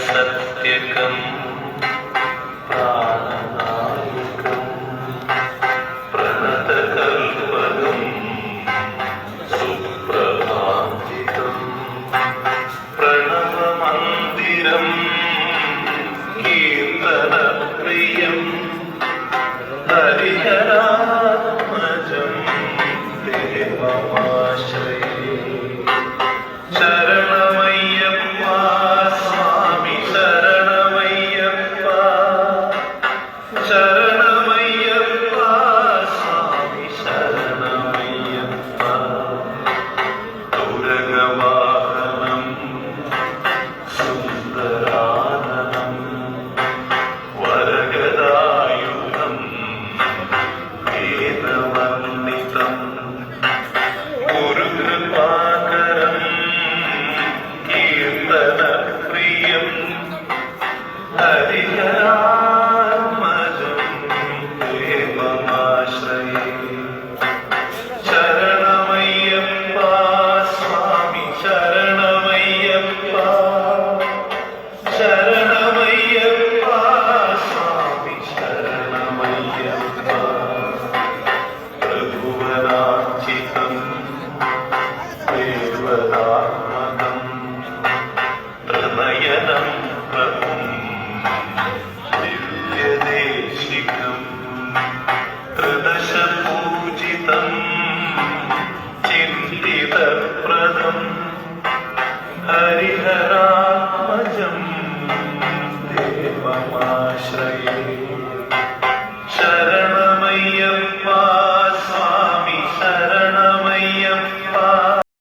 സത്യകം പ്രാണനായകം പ്രണതകൽപകം സുപ്രഭാതികം പ്രണവമന്ദിരം കീർത്തനപ്രിയം ഹരിഹരാത്മജം ദേവമാശ്രയേ ശരണമയ്യപ്പ സ്വാമി ശരണമയ്യപ്പ ശരണമയ്യപ്പ സ്വാമി ശരണമയ്യപ്പ തുരകവാഹനം സുന്ദരാനനം വരഗദായുധം വേദവർണ്ണിതം ഗുരുകൃപാകരം കീർത്തനപ്രിയം ഹരിഹരാത്മജം ദേവമാശ്രയേ ശരണമയ്യപ്പ സ്വാമി ശരണമയ്യപ്പ ശരണമയ്യപ്പ സ്വാമി ശരണമയ്യപ്പ പ്രഭുവനാർച്ചിതം ദേവതാത്മകം പ്രണയനം പ്രഭും ദിവ്യദേശികം ത്രിദശപൂജിതം ചിന്തിതപ്രദം ഹരിഹരാത്മജം ദേവമാശ്രയേ